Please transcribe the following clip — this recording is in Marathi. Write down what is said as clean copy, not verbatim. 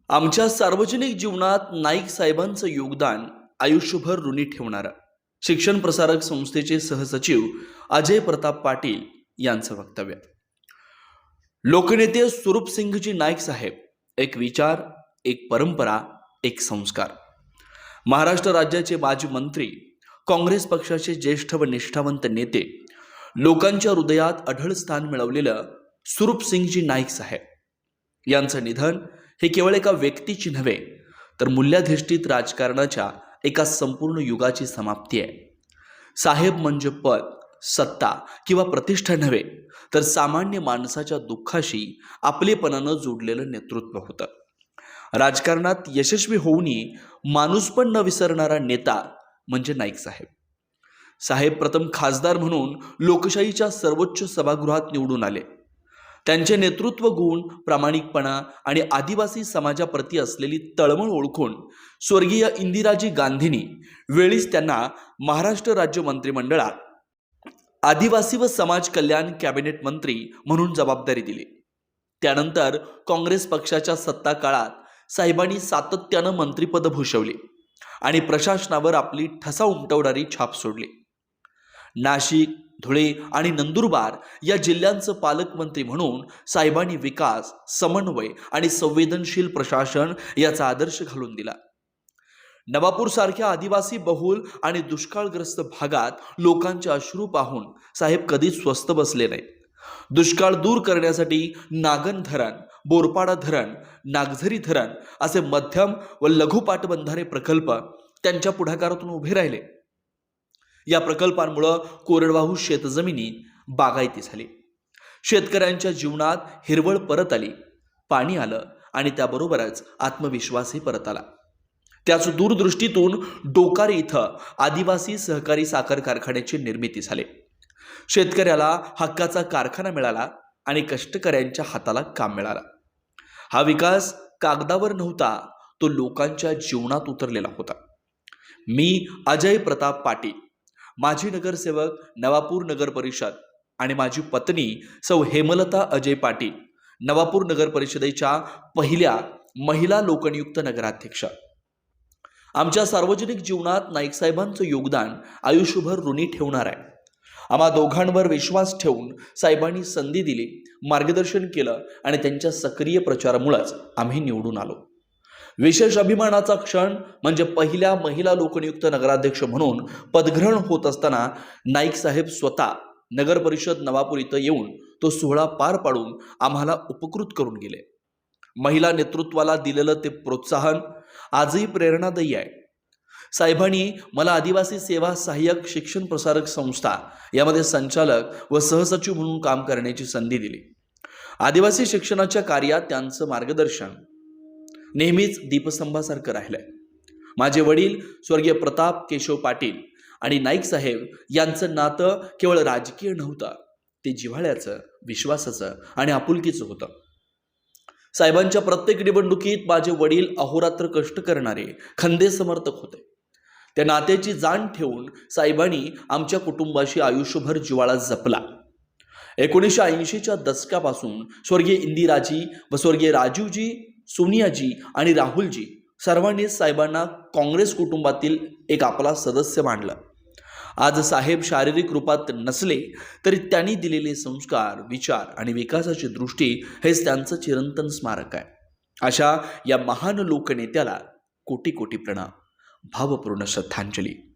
आमच्या सार्वजनिक जीवनात नाईक साहेबांचं योगदान आयुष्यभर ऋणी ठेवणारं शिक्षण प्रसारक संस्थेचे सहसचिव अजय प्रताप पाटील यांचं वक्तव्य. लोकनेते स्वरूपसिंगजी नाईक साहेब एक विचार, एक परंपरा, एक संस्कार. महाराष्ट्र राज्याचे माजी मंत्री, काँग्रेस पक्षाचे ज्येष्ठ व निष्ठावंत नेते, लोकांच्या हृदयात अढळ स्थान मिळवलेलं स्वरूपसिंगजी नाईक साहेब यांचं निधन हे केवळ एका व्यक्तीची नव्हे तर मूल्याधिष्ठित राजकारणाच्या एका संपूर्ण युगाची समाप्ती आहे. साहेब म्हणजे पद, सत्ता किंवा प्रतिष्ठा नव्हे तर सामान्य माणसाच्या दुःखाशी आपलेपणानं जोडलेलं नेतृत्व होतं. राजकारणात यशस्वी होऊनही माणूस पण न विसरणारा नेता म्हणजे नाईक साहेब. साहेब प्रथम खासदार म्हणून लोकशाहीच्या सर्वोच्च सभागृहात निवडून आले. त्यांचे नेतृत्व गुण, प्रामाणिकपणा आणि आदिवासी समाजाप्रती असलेली तळमळ ओळखून स्वर्गीय इंदिराजी गांधींनी वेळीच त्यांना महाराष्ट्र राज्य मंत्रिमंडळात आदिवासी व समाज कल्याण कॅबिनेट मंत्री म्हणून जबाबदारी दिली. त्यानंतर काँग्रेस पक्षाच्या सत्ता काळात साहेबांनी सातत्यानं मंत्रिपद भूषवली आणि प्रशासनावर आपली ठसा उमटवणारी छाप सोडली. नाशिक, धुळे आणि नंदुरबार या जिल्ह्यांचं पालकमंत्री म्हणून साहेबांनी विकास, समन्वय आणि संवेदनशील प्रशासन याचा आदर्श घालून दिला. नवापूर सारख्या आदिवासी बहुल आणि दुष्काळग्रस्त भागात लोकांचे अश्रू पाहून साहेब कधीच स्वस्थ बसले नाहीत. दुष्काळ दूर करण्यासाठी नागन धरण, बोरपाडा धरण, नागझरी धरण असे मध्यम व लघु पाटबंधारे प्रकल्प त्यांच्या पुढाकारातून उभे राहिले. या प्रकल्पांमुळे कोरडवाहू शेतजमिनी बागायती झाली. शेतकऱ्यांच्या जीवनात हिरवळ परत आली, पाणी आलं आणि त्याबरोबरच आत्मविश्वासही परत आला. त्याच दूरदृष्टीतून डोकारे इथं आदिवासी सहकारी साखर कारखान्याची निर्मिती झाली. शेतकऱ्याला हक्काचा कारखाना मिळाला आणि कष्टकऱ्यांच्या हाताला काम मिळालं. हा विकास कागदावर नव्हता, तो लोकांच्या जीवनात उतरलेला होता. मी अजय प्रताप पाटील, माजी नगरसेवक, नवापूर नगर परिषद आणि माझी पत्नी सौ हेमलता अजय पाटील, नवापूर नगर परिषदेच्या पहिल्या महिला लोकनियुक्त नगराध्यक्ष. आमच्या सार्वजनिक जीवनात नाईक साहेबांचं योगदान आयुष्यभर ऋणी ठेवणार आहे. आम्हा दोघांवर विश्वास ठेवून साहेबांनी संधी दिली, मार्गदर्शन केलं आणि त्यांच्या सक्रिय प्रचारामुळेच आम्ही निवडून आलो. विशेष अभिमानाचा क्षण म्हणजे पहिल्या महिला लोकनियुक्त नगराध्यक्ष म्हणून पदग्रहण होत असताना नाईक साहेब स्वतः नगर परिषद नवापूर इथं येऊन तो सोहळा पार पाडून आम्हाला उपकृत करून गेले. महिला नेतृत्वाला दिलेलं ते प्रोत्साहन आजही प्रेरणादायी आहे. साहेबांनी मला आदिवासी सेवा सहाय्यक शिक्षण प्रसारक संस्था यामध्ये संचालक व सहसचिव म्हणून काम करण्याची संधी दिली. आदिवासी शिक्षणाच्या कार्यात त्यांचं मार्गदर्शन नेहमीच दीपस्तंभासारखं राहिलंय. माझे वडील स्वर्गीय प्रताप केशव पाटील आणि नाईक साहेब यांचं नातं केवळ राजकीय नव्हतं, ते जिव्हाळ्याचं, विश्वासाचं आणि आपुलकीचं होतं. साहेबांच्या प्रत्येक निवडणुकीत माझे वडील अहोरात्र कष्ट करणारे खंदे समर्थक होते. त्या नात्याची जाण ठेवून साहेबांनी आमच्या कुटुंबाशी आयुष्यभर जिव्हाळा जपला. 1980च्या दशकापासून स्वर्गीय इंदिराजी व स्वर्गीय राजीवजी, सोनियाजी आणि राहुलजी सर्वांनी साहेबांना काँग्रेस कुटुंबातील एक आपला सदस्य मानलं. आज साहेब शारीरिक रूपात नसले तरी त्यांनी दिलेले संस्कार, विचार आणि विकासाची दृष्टी हेच त्यांचं चिरंतन स्मारक आहे. अशा या महान लोकनेत्याला कोटी कोटी प्रणाम, भावपूर्ण श्रद्धांजली.